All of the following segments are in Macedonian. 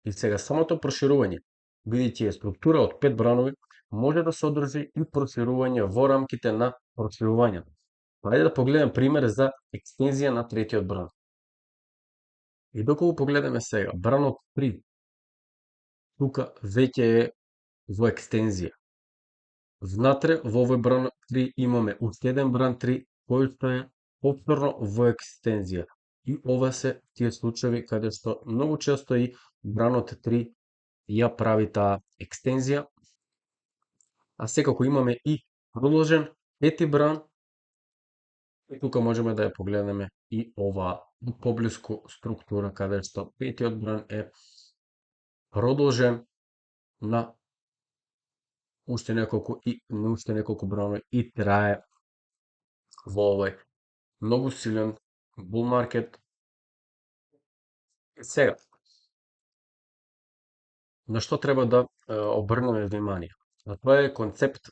И сега самото проширување, бидејќи е структура од 5 бранови, може да содржи и проширување во рамките на проширувањето. Ајде да погледнем пример за екстензија на третиот бран. И доколку погледаме сега, бранот 3, тука веќе е во екстензија. Внатре во овој бран 3 имаме уште еден бран 3 кој што е повторно во екстензија. И ова се тие случаи каде што многу често и бранот 3 ја прави таа екстензија, а секако имаме и продолжен пети бран, и тука можеме да ја погледнеме и ова поблиску структура каде што петиот бран е продолжен на уште неколку бранови и трае во овој многу силен бул маркет. Сега, на што треба да обрнеме внимание? Тоа е концепт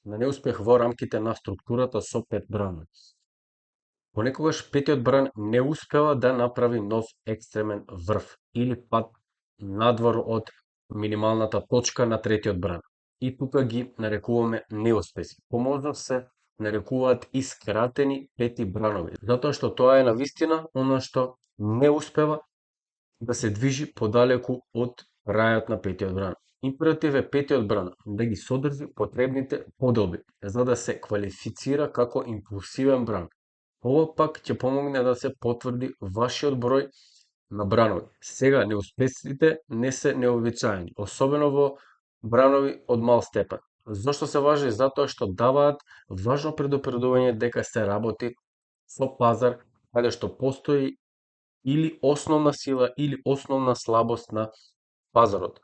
на неуспех во рамките на структурата со 5 бранови. Понекогаш петиот бран не успева да направи нов екстремен врв или пат надвор од минималната точка на третиот бран. И тука ги нарекуваме неуспеси. Поможно се нарекуваат и скратени пети бранови, затоа што тоа е навистина она што не успева да се движи подалеку од рајот на петиот бран. Императив е петиот бран да ги содржи потребните поделби, за да се квалифицира како импулсивен бран. Ова пак ќе помогне да се потврди вашиот број на бранови. Сега, неуспесите не се необичаени, особено во бранови од мал степен. Зошто се важни? Затоа што даваат важно предупредување дека се работи со пазар каде што постои или основна сила или основна слабост на пазарот.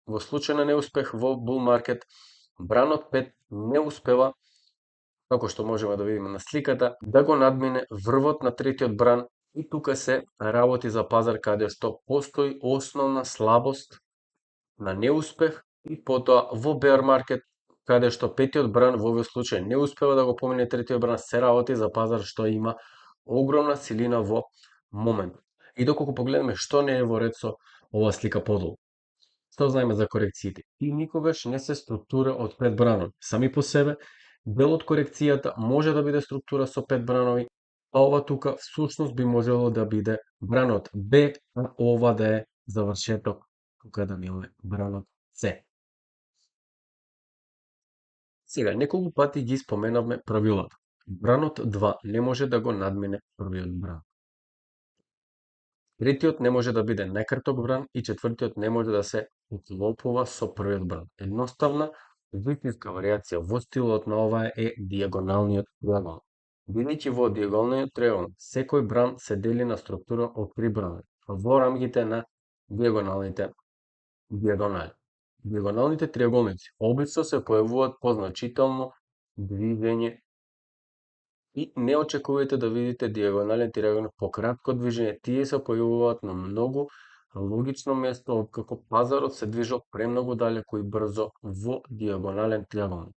Во случај на неуспех во бул маркет, бранот 5 не успева, како што можеме да видиме на сликата, да го надмине врвот на третиот бран, и тука се работи за пазар каде што постои основна слабост на неуспех, и потоа во беар маркет каде што петиот бран во овој случај не успева да го помине третиот бран, се работи за пазар што има огромна силина во момент. И доколку погледнеме што не е во ред со оваа слика подолу, што знаеме за корекциите? И никогаш не се структура од 5 бранови. Сами по себе, дел од корекцијата може да биде структура со 5 бранови, а ова тука всушност би можело да биде бранот Б, а ова да е завршеток, тука да имаме бранот С. Сега, неколку пати ги споменавме правилата. Бранот 2 не може да го надмине првиот бран. Третиот не може да биде најкраток бран и четвртиот не може да се уклопува со првиот бран. Едноставна, вистинска варијација во стилот на ова е дијагоналниот триагон. Бидејќи во дијагоналниот триагон секој бран се дели на структура од 3 бранови во рамките на дијагоналните дијагонали. Дијагоналните триаголници обично се појавуваат по значително движење и не очекувајте да видите дијагонален триаgon по кратко движење. Тие се појавуваат на многу логично место, откако пазарот се движел премногу далеку и брзо во дијагонален триаgon.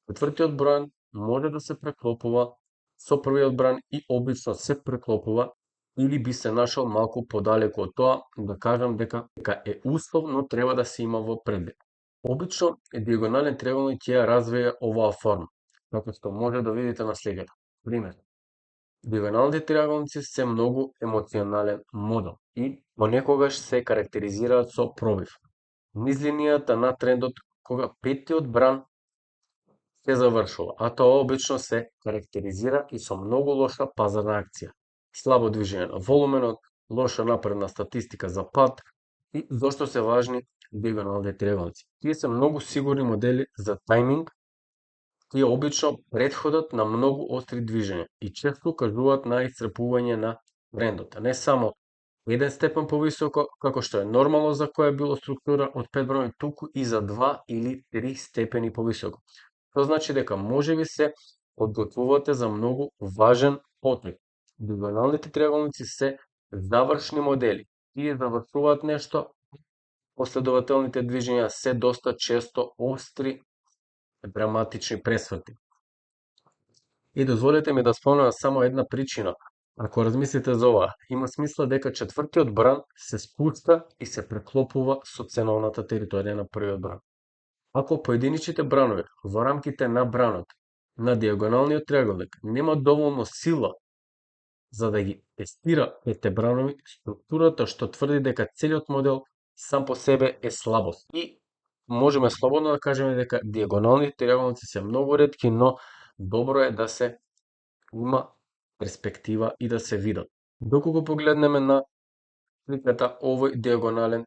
Четвртиот бран може да се преклопува со првиот бран и обично се преклопува или би се нашол малку подалеку од тоа, да кажам дека е услов, но треба да се има во предвид. Обично дијагонален триаgon ќе ја развие оваа форма, како што може да видите на сликата. Пример, дијагоналните триаголници се многу емоционален модел и понекогаш се карактеризираат со пробив низ линијата на трендот кога петиот бран се завршува, а тоа обично се карактеризира и со многу лоша пазарна акција, слабо движење на волуменот, лоша напредна статистика за пат. И зошто се важни дијагоналните триаголници? Тие се многу сигурни модели за тајминг. Тие обично претходат на многу остри движења и често укажуваат на исцрпување на трендот, а не само еден степен повисоко, како што е нормално за која било структура од 5 бранови, туку и за 2 или 3 степени повисоко. Тоа значи дека можеби се подготвувате за многу важен потреб. Дијагоналните триаголници се завршни модели. Тие завршуваат нешто, последователните движења се доста често остри, драматични пресврти. И дозволете ми да спомнам само една причина Ако размислите за ова, има смисла дека четвртиот бран се спуста и се преклопува со ценовната територија на првиот бран. Ако поединичните бранови во рамките на бранот на диагоналниот триаголник нема доволно сила за да ги тестира петте бранови, структурата што тврди дека целиот модел сам по себе е слабост. И можеме слободно да кажеме дека диагонални триаголници се многу ретки, но добро е да се има перспектива и да се видат. Доколку погледнеме на сликата, овој диагонален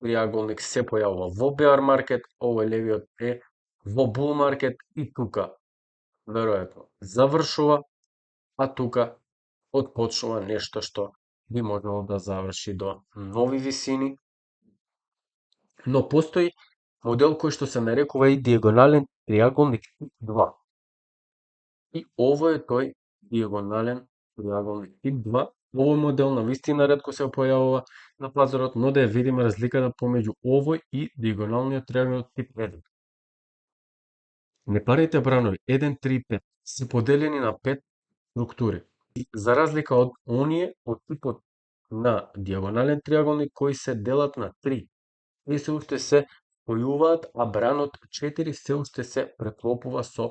триаголник се појавува во bear market, овој левиот е во bull market и тука веројатно завршува, а тука отпочнува нешто што би можело да заврши до нови висини, но постои модел кој што се нарекува и диагонален триаголник тип 2. И ово е тој диагонален триаголник тип 2. Овој модел на вистина ретко се појавува на пазарот, но да ја видиме разликата помеѓу овој и диагоналниот триаголник тип 1. Непарните бранови 1, 3, 5 се поделени на 5 структури. И за разлика од оние од типот на диагонален триаголник кои се делат на 3, и се уште се спојуваат, а бранот 4 се уште се преклопува со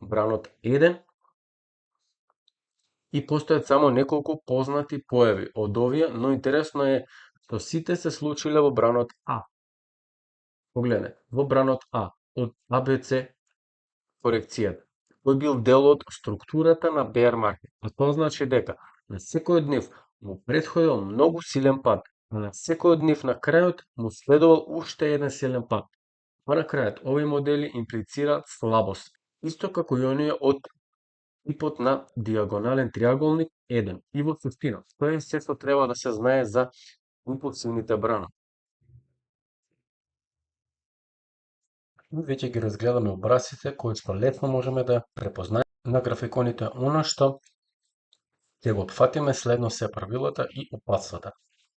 бранот 1 и постојат само неколку познати појави од овие, но интересно е што сите се случиле во бранот А. Погледне, во бранот А, од ABC корекцијата, кој бил дел од структурата на bear market. А тоа значи дека на секој од нив му претходил многу силен пат, а на секој од нив на крајот му следувал уште еден силен пат. А на крајот овие модели имплицираат слабост, исто како и оние од типот на диагонален триаголник 1. И во суштина, тоа е се што треба да се знае за импулсивните бранови. Веќе ги разгледаме образците кои што лесно можеме да препознаеме на графиконите. Она што ќе го опфатиме следно се правилата и опасствата.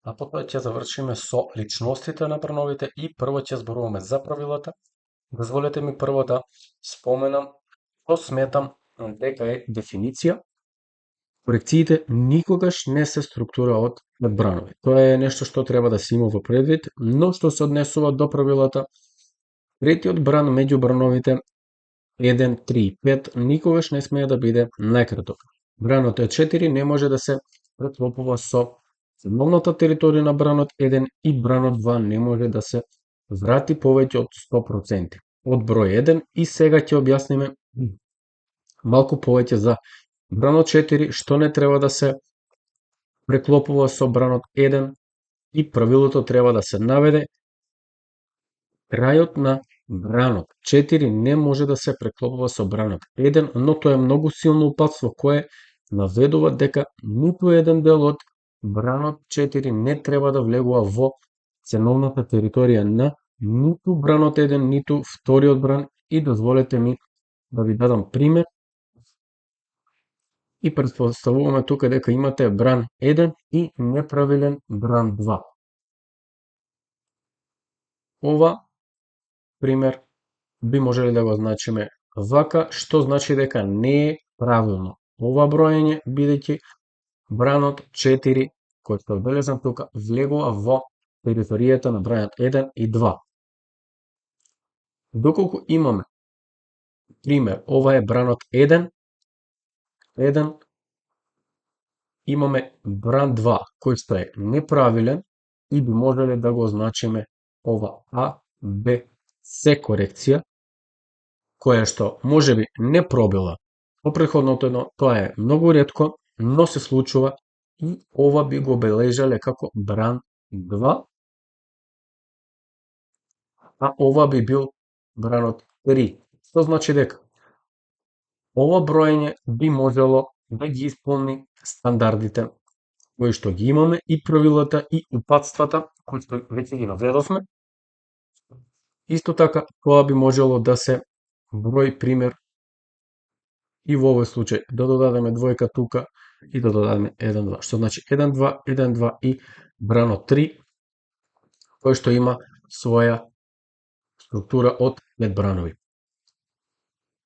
А потоа ќе завршиме со личностите на брановите и прво ќе зборуваме за правилата. Дозволете ми прво да споменам што сметам дека е дефиниција. Корекциите никогаш не се структура од бранови. Тоа е нешто што треба да се има во предвид, но што се однесува до правилата, третиот бран меѓу брановите 1, 3, 5 никогаш не смее да биде најкраток. Бранот 4 не може да се преклопува со ценовната територија на бранот 1 и бранот 2 не може да се врати повеќе од 100% од број 1 и сега ќе објасниме малку повеќе за бранот 4 што не треба да се преклопува со бранот 1 и правилото треба да се наведе. Крајот на бранот 4 не може да се преклопува со бранот 1, но тоа е многу силно упатство кое наведува дека ниту еден дел од бранот 4 не треба да влегува во ценовната територија на ниту бранот 1, ниту вториот бран. И дозволете ми да ви дадам пример. И претпоставуваме тука дека имате бран 1 и неправилен бран 2. Ова пример би можеле да го значиме вака, што значи дека не е правилно ова броење, бидејќи бранот 4, кој што одбележан тука, влегува во територијата на бранот 1 и 2. Доколку имаме пример, ова е бранот 1, имаме бран 2, кој што е неправилен и би можеле да го означиме ова А, Б, С корекција, која што можеби не пробила по претходното едно, тоа е многу ретко, но се случува и ова би го обележале како бран 2, а ова би бил бранот 3. Што значи дека ова броење би можело да ги исполни стандардите кои што ги имаме и правилата и упатствата кои што веќе ги наведовме. Исто така, тоа би можело да се број пример и во овој случај да додадеме двојка тука и да додадеме 1, 2, што значи 1, 2, 1, 2 и бранот 3, кој што има своја структура од 5 бранови.